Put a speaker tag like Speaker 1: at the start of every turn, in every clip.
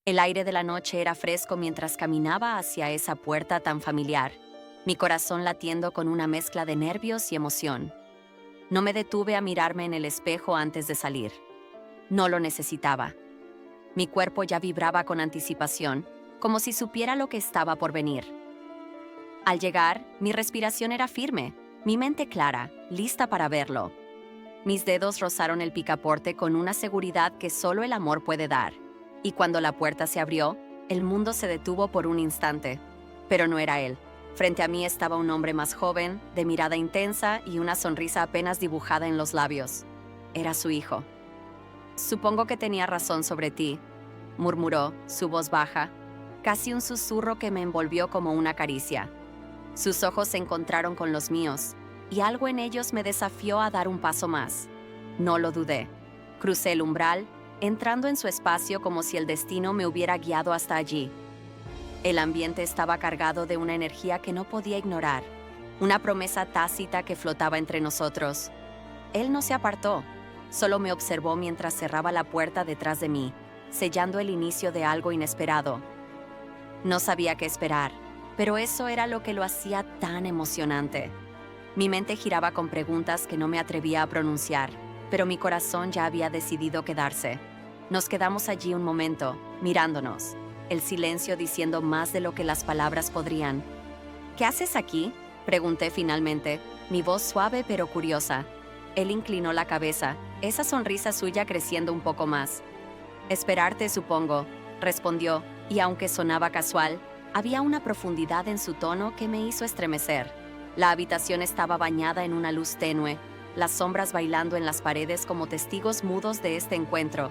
Speaker 1: El aire de la noche era fresco mientras caminaba hacia esa puerta tan familiar, mi corazón latiendo con una mezcla de nervios y emoción. No me detuve a mirarme en el espejo antes de salir. No lo necesitaba. Mi cuerpo ya vibraba con anticipación, como si supiera lo que estaba por venir. Al llegar, mi respiración era firme, mi mente clara, lista para verlo. Mis dedos rozaron el picaporte con una seguridad que solo el amor puede dar. Y cuando la puerta se abrió, el mundo se detuvo por un instante. Pero no era él. Frente a mí estaba un hombre más joven, de mirada intensa y una sonrisa apenas dibujada en los labios. Era su hijo. «Supongo que tenía razón sobre ti», murmuró, su voz baja, casi un susurro que me envolvió como una caricia. Sus ojos se encontraron con los míos, y algo en ellos me desafió a dar un paso más. No lo dudé. Crucé el umbral, entrando en su espacio como si el destino me hubiera guiado hasta allí. El ambiente estaba cargado de una energía que no podía ignorar, una promesa tácita que flotaba entre nosotros. Él no se apartó, solo me observó mientras cerraba la puerta detrás de mí, sellando el inicio de algo inesperado. No sabía qué esperar, pero eso era lo que lo hacía tan emocionante. Mi mente giraba con preguntas que no me atrevía a pronunciar, pero mi corazón ya había decidido quedarse. Nos quedamos allí un momento, mirándonos, el silencio diciendo más de lo que las palabras podrían. «¿Qué haces aquí?», pregunté finalmente, mi voz suave pero curiosa. Él inclinó la cabeza, esa sonrisa suya creciendo un poco más. «Esperarte, supongo», respondió, y aunque sonaba casual, había una profundidad en su tono que me hizo estremecer. La habitación estaba bañada en una luz tenue, las sombras bailando en las paredes como testigos mudos de este encuentro.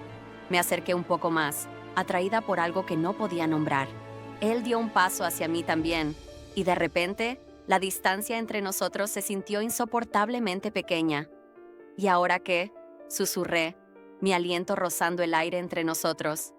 Speaker 1: Me acerqué un poco más, atraída por algo que no podía nombrar. Él dio un paso hacia mí también, y de repente, la distancia entre nosotros se sintió insoportablemente pequeña. «¿Y ahora qué?», susurré, mi aliento rozando el aire entre nosotros.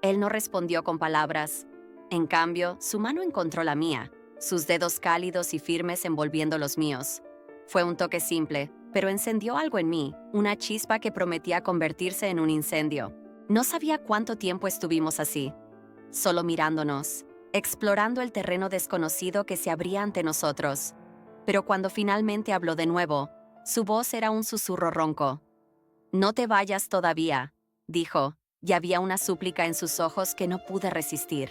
Speaker 1: Él no respondió con palabras. En cambio, su mano encontró la mía, sus dedos cálidos y firmes envolviendo los míos. Fue un toque simple, pero encendió algo en mí, una chispa que prometía convertirse en un incendio. No sabía cuánto tiempo estuvimos así, solo mirándonos, explorando el terreno desconocido que se abría ante nosotros. Pero cuando finalmente habló de nuevo, su voz era un susurro ronco. «No te vayas todavía», dijo, y había una súplica en sus ojos que no pude resistir.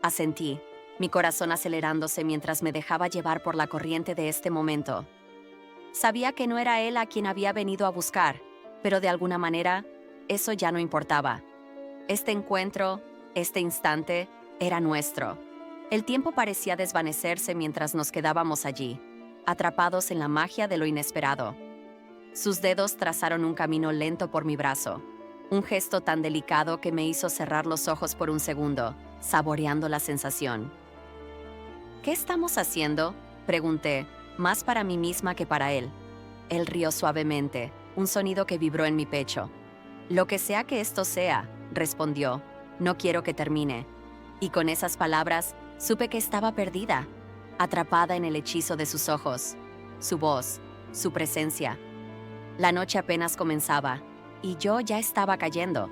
Speaker 1: Asentí, mi corazón acelerándose mientras me dejaba llevar por la corriente de este momento. Sabía que no era él a quien había venido a buscar, pero de alguna manera, eso ya no importaba. Este encuentro, este instante, era nuestro. El tiempo parecía desvanecerse mientras nos quedábamos allí, atrapados en la magia de lo inesperado. Sus dedos trazaron un camino lento por mi brazo, un gesto tan delicado que me hizo cerrar los ojos por un segundo, saboreando la sensación. «¿Qué estamos haciendo?», pregunté, más para mí misma que para él. Él rió suavemente, un sonido que vibró en mi pecho. «Lo que sea que esto sea», respondió, «no quiero que termine». Y con esas palabras, supe que estaba perdida, atrapada en el hechizo de sus ojos, su voz, su presencia. La noche apenas comenzaba, y yo ya estaba cayendo.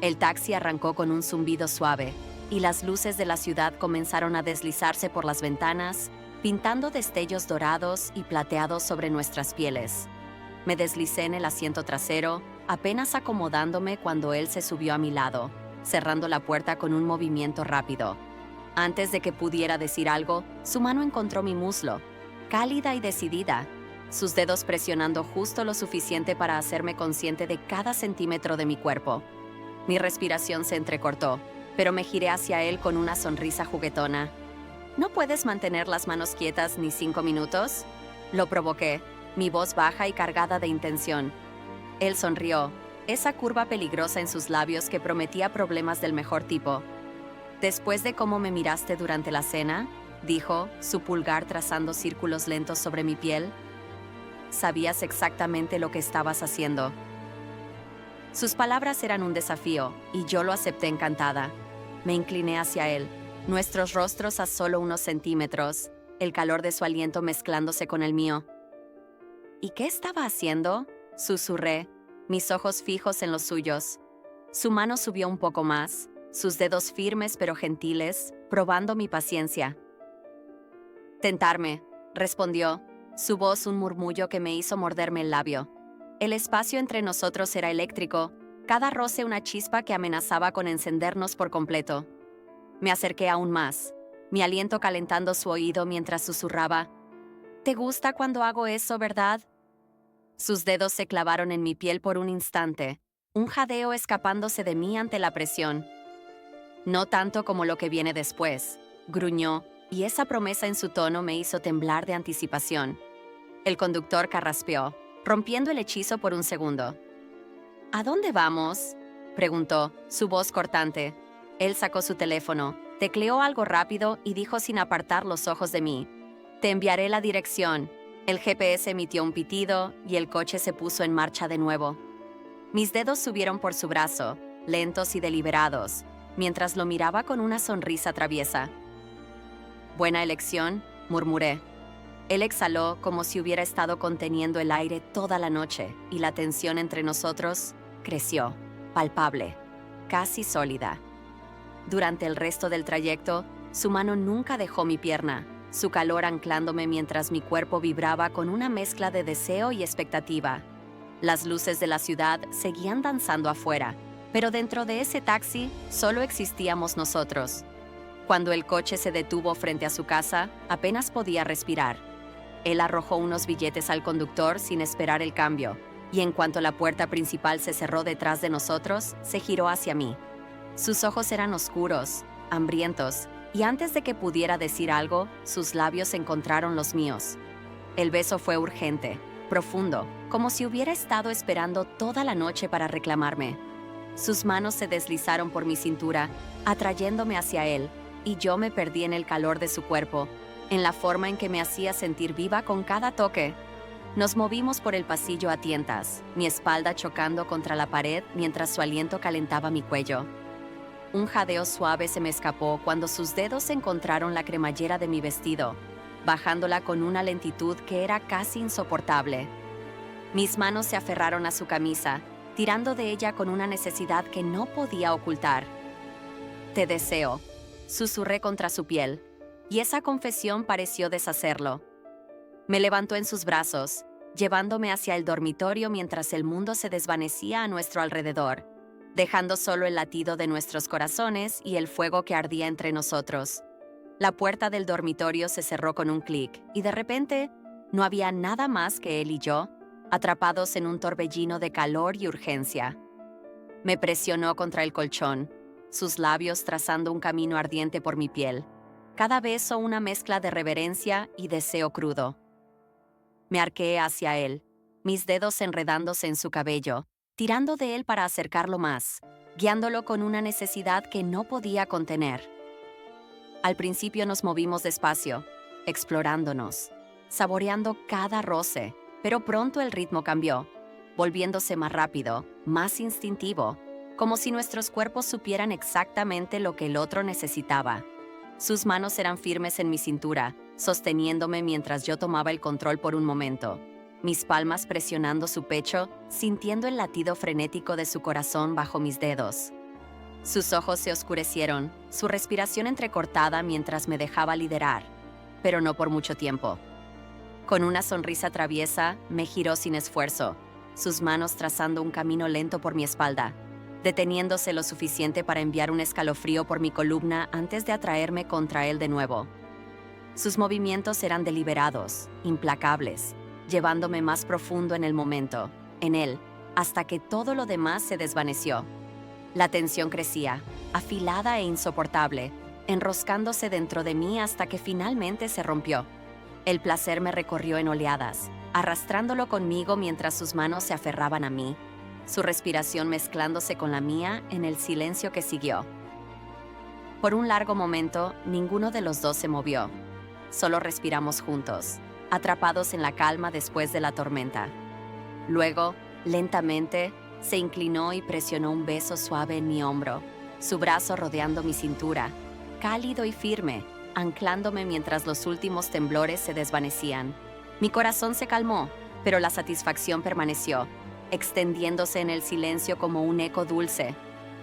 Speaker 1: El taxi arrancó con un zumbido suave, y las luces de la ciudad comenzaron a deslizarse por las ventanas, pintando destellos dorados y plateados sobre nuestras pieles. Me deslicé en el asiento trasero, apenas acomodándome cuando él se subió a mi lado, cerrando la puerta con un movimiento rápido. Antes de que pudiera decir algo, su mano encontró mi muslo, cálida y decidida, sus dedos presionando justo lo suficiente para hacerme consciente de cada centímetro de mi cuerpo. Mi respiración se entrecortó, pero me giré hacia él con una sonrisa juguetona. «¿No puedes mantener las manos quietas ni 5 minutos?» Lo provoqué, mi voz baja y cargada de intención. Él sonrió, esa curva peligrosa en sus labios que prometía problemas del mejor tipo. «Después de cómo me miraste durante la cena», dijo, su pulgar trazando círculos lentos sobre mi piel, «sabías exactamente lo que estabas haciendo». Sus palabras eran un desafío, y yo lo acepté encantada. Me incliné hacia él, nuestros rostros a solo unos centímetros, el calor de su aliento mezclándose con el mío. «¿Y qué estaba haciendo?», susurré, mis ojos fijos en los suyos. Su mano subió un poco más, sus dedos firmes pero gentiles, probando mi paciencia. Tentarme, respondió, su voz un murmullo que me hizo morderme el labio. El espacio entre nosotros era eléctrico, cada roce una chispa que amenazaba con encendernos por completo. Me acerqué aún más, mi aliento calentando su oído mientras susurraba, «¿Te gusta cuando hago eso, verdad?» Sus dedos se clavaron en mi piel por un instante, un jadeo escapándose de mí ante la presión. «No tanto como lo que viene después», gruñó, y esa promesa en su tono me hizo temblar de anticipación. El conductor carraspeó, rompiendo el hechizo por un segundo. «¿A dónde vamos?», preguntó, su voz cortante. Él sacó su teléfono, tecleó algo rápido y dijo sin apartar los ojos de mí, «Te enviaré la dirección». El GPS emitió un pitido y el coche se puso en marcha de nuevo. Mis dedos subieron por su brazo, lentos y deliberados, mientras lo miraba con una sonrisa traviesa. «Buena elección», murmuré. Él exhaló como si hubiera estado conteniendo el aire toda la noche y la tensión entre nosotros creció, palpable, casi sólida. Durante el resto del trayecto, su mano nunca dejó mi pierna, su calor anclándome mientras mi cuerpo vibraba con una mezcla de deseo y expectativa. Las luces de la ciudad seguían danzando afuera, pero dentro de ese taxi solo existíamos nosotros. Cuando el coche se detuvo frente a su casa, apenas podía respirar. Él arrojó unos billetes al conductor sin esperar el cambio, y en cuanto la puerta principal se cerró detrás de nosotros, se giró hacia mí. Sus ojos eran oscuros, hambrientos, y antes de que pudiera decir algo, sus labios encontraron los míos. El beso fue urgente, profundo, como si hubiera estado esperando toda la noche para reclamarme. Sus manos se deslizaron por mi cintura, atrayéndome hacia él, y yo me perdí en el calor de su cuerpo, en la forma en que me hacía sentir viva con cada toque. Nos movimos por el pasillo a tientas, mi espalda chocando contra la pared mientras su aliento calentaba mi cuello. Un jadeo suave se me escapó cuando sus dedos encontraron la cremallera de mi vestido, bajándola con una lentitud que era casi insoportable. Mis manos se aferraron a su camisa, tirando de ella con una necesidad que no podía ocultar. «Te deseo», susurré contra su piel, y esa confesión pareció deshacerlo. Me levantó en sus brazos, llevándome hacia el dormitorio mientras el mundo se desvanecía a nuestro alrededor, dejando solo el latido de nuestros corazones y el fuego que ardía entre nosotros. La puerta del dormitorio se cerró con un clic, y de repente no había nada más que él y yo, atrapados en un torbellino de calor y urgencia. Me presionó contra el colchón, sus labios trazando un camino ardiente por mi piel, cada beso una mezcla de reverencia y deseo crudo. Me arqueé hacia él, mis dedos enredándose en su cabello, tirando de él para acercarlo más, guiándolo con una necesidad que no podía contener. Al principio nos movimos despacio, explorándonos, saboreando cada roce, pero pronto el ritmo cambió, volviéndose más rápido, más instintivo, como si nuestros cuerpos supieran exactamente lo que el otro necesitaba. Sus manos eran firmes en mi cintura, sosteniéndome mientras yo tomaba el control por un momento, mis palmas presionando su pecho, sintiendo el latido frenético de su corazón bajo mis dedos. Sus ojos se oscurecieron, su respiración entrecortada mientras me dejaba liderar, pero no por mucho tiempo. Con una sonrisa traviesa, me giró sin esfuerzo, sus manos trazando un camino lento por mi espalda, deteniéndose lo suficiente para enviar un escalofrío por mi columna antes de atraerme contra él de nuevo. Sus movimientos eran deliberados, implacables, llevándome más profundo en el momento, en él, hasta que todo lo demás se desvaneció. La tensión crecía, afilada e insoportable, enroscándose dentro de mí hasta que finalmente se rompió. El placer me recorrió en oleadas, arrastrándolo conmigo mientras sus manos se aferraban a mí, su respiración mezclándose con la mía en el silencio que siguió. Por un largo momento, ninguno de los dos se movió. Solo respiramos juntos, atrapados en la calma después de la tormenta. Luego, lentamente, se inclinó y presionó un beso suave en mi hombro, su brazo rodeando mi cintura, cálido y firme, anclándome mientras los últimos temblores se desvanecían. Mi corazón se calmó, pero la satisfacción permaneció, extendiéndose en el silencio como un eco dulce.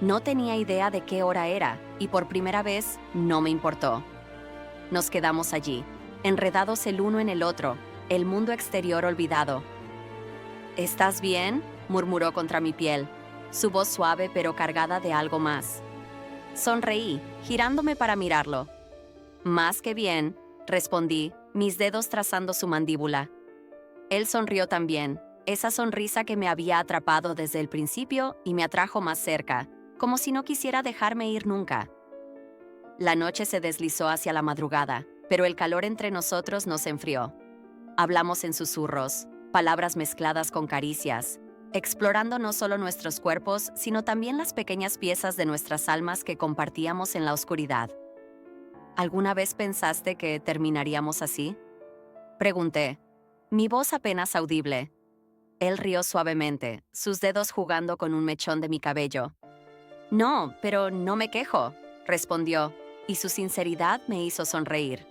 Speaker 1: No tenía idea de qué hora era y por primera vez no me importó. Nos quedamos allí, enredados el uno en el otro, el mundo exterior olvidado. «¿Estás bien?», murmuró contra mi piel, su voz suave pero cargada de algo más. Sonreí, girándome para mirarlo. «Más que bien», respondí, mis dedos trazando su mandíbula. Él sonrió también, esa sonrisa que me había atrapado desde el principio y me atrajo más cerca, como si no quisiera dejarme ir nunca. La noche se deslizó hacia la madrugada, pero el calor entre nosotros nos enfrió. Hablamos en susurros, palabras mezcladas con caricias, explorando no solo nuestros cuerpos, sino también las pequeñas piezas de nuestras almas que compartíamos en la oscuridad. ¿Alguna vez pensaste que terminaríamos así?, pregunté, mi voz apenas audible. Él rió suavemente, sus dedos jugando con un mechón de mi cabello. «No, pero no me quejo», respondió, y su sinceridad me hizo sonreír.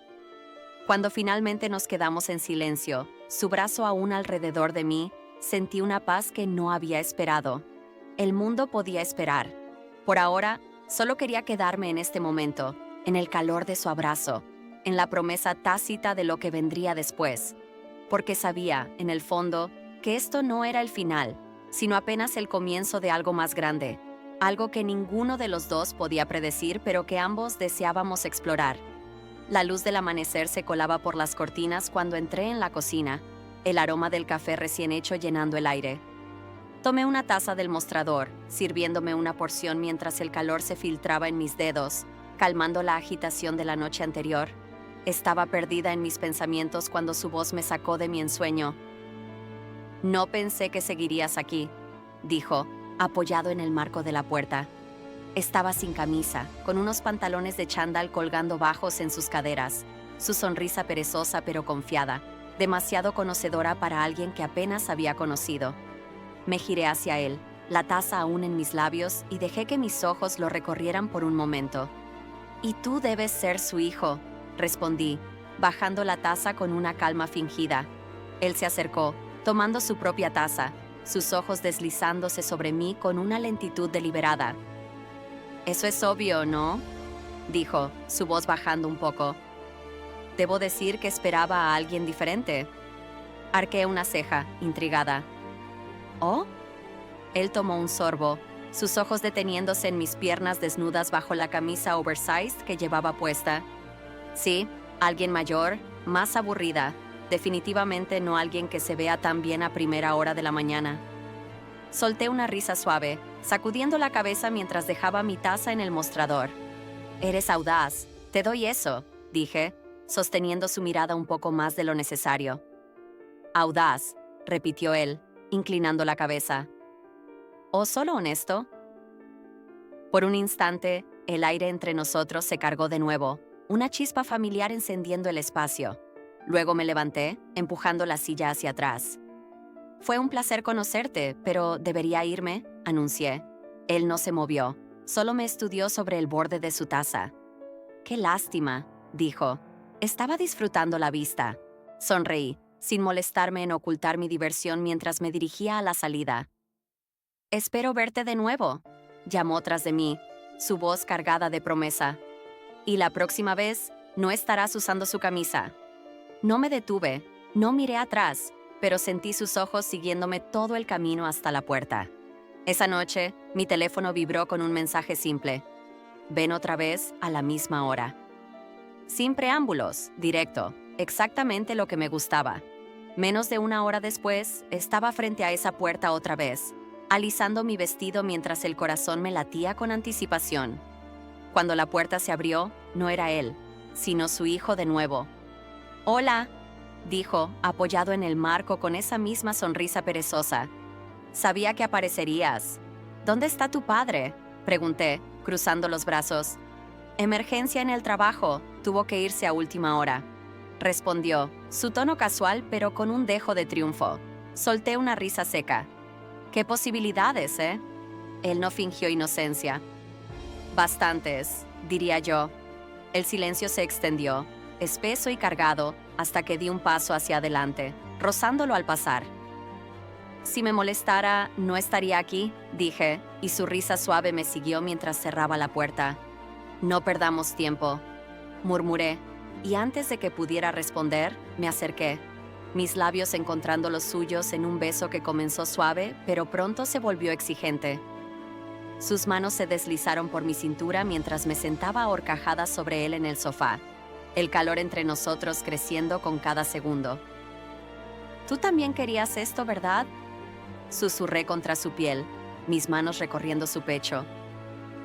Speaker 1: Cuando finalmente nos quedamos en silencio, su brazo aún alrededor de mí, sentí una paz que no había esperado. El mundo podía esperar. Por ahora, solo quería quedarme en este momento, en el calor de su abrazo, en la promesa tácita de lo que vendría después, porque sabía, en el fondo, que esto no era el final, sino apenas el comienzo de algo más grande, algo que ninguno de los dos podía predecir, pero que ambos deseábamos explorar. La luz del amanecer se colaba por las cortinas cuando entré en la cocina, el aroma del café recién hecho llenando el aire. Tomé una taza del mostrador, sirviéndome una porción mientras el calor se filtraba en mis dedos, calmando la agitación de la noche anterior. Estaba perdida en mis pensamientos cuando su voz me sacó de mi ensueño. «No pensé que seguirías aquí», dijo, apoyado en el marco de la puerta. Estaba sin camisa, con unos pantalones de chándal colgando bajos en sus caderas, su sonrisa perezosa pero confiada, demasiado conocedora para alguien que apenas había conocido. Me giré hacia él, la taza aún en mis labios, y dejé que mis ojos lo recorrieran por un momento. «Y tú debes ser su hijo», respondí, bajando la taza con una calma fingida. Él se acercó, tomando su propia taza, sus ojos deslizándose sobre mí con una lentitud deliberada. «Eso es obvio, ¿no?», dijo, su voz bajando un poco. «Debo decir que esperaba a alguien diferente». Arqué una ceja, intrigada. «¿Oh?». Él tomó un sorbo, sus ojos deteniéndose en mis piernas desnudas bajo la camisa oversized que llevaba puesta. «Sí, alguien mayor, más aburrida. Definitivamente no alguien que se vea tan bien a primera hora de la mañana». Solté una risa suave, sacudiendo la cabeza mientras dejaba mi taza en el mostrador. «Eres audaz, te doy eso», dije, sosteniendo su mirada un poco más de lo necesario. «Audaz», repitió él, inclinando la cabeza. «¿O solo honesto?». Por un instante, el aire entre nosotros se cargó de nuevo, una chispa familiar encendiendo el espacio. Luego me levanté, empujando la silla hacia atrás. «Fue un placer conocerte, pero debería irme», anuncié. Él no se movió, solo me estudió sobre el borde de su taza. «Qué lástima», dijo. Estaba disfrutando la vista. Sonreí, sin molestarme en ocultar mi diversión mientras me dirigía a la salida. «Espero verte de nuevo», llamó tras de mí, su voz cargada de promesa. «Y la próxima vez, no estarás usando su camisa». No me detuve, no miré atrás, pero sentí sus ojos siguiéndome todo el camino hasta la puerta. Esa noche, mi teléfono vibró con un mensaje simple. «Ven otra vez a la misma hora». Sin preámbulos, directo, exactamente lo que me gustaba. Menos de una hora después, estaba frente a esa puerta otra vez, alisando mi vestido mientras el corazón me latía con anticipación. Cuando la puerta se abrió, no era él, sino su hijo de nuevo. «Hola», dijo, apoyado en el marco con esa misma sonrisa perezosa. «Sabía que aparecerías». «¿Dónde está tu padre?», pregunté, cruzando los brazos. «Emergencia en el trabajo, tuvo que irse a última hora», respondió, su tono casual pero con un dejo de triunfo. Solté una risa seca. «¿Qué posibilidades, eh?». Él no fingió inocencia. «Bastantes», diría yo. El silencio se extendió, espeso y cargado, hasta que di un paso hacia adelante, rozándolo al pasar. «Si me molestara, no estaría aquí», dije, y su risa suave me siguió mientras cerraba la puerta. «No perdamos tiempo», murmuré, y antes de que pudiera responder, me acerqué, mis labios encontrando los suyos en un beso que comenzó suave, pero pronto se volvió exigente. Sus manos se deslizaron por mi cintura mientras me sentaba ahorcajada sobre él en el sofá, el calor entre nosotros creciendo con cada segundo. «Tú también querías esto, ¿verdad?», susurré contra su piel, mis manos recorriendo su pecho.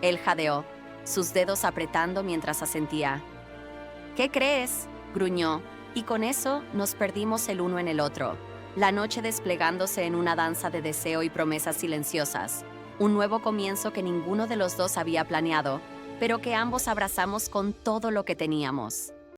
Speaker 1: Él jadeó, sus dedos apretando mientras asentía. «¿Qué crees?», gruñó, y con eso nos perdimos el uno en el otro, la noche desplegándose en una danza de deseo y promesas silenciosas, un nuevo comienzo que ninguno de los dos había planeado, pero que ambos abrazamos con todo lo que teníamos.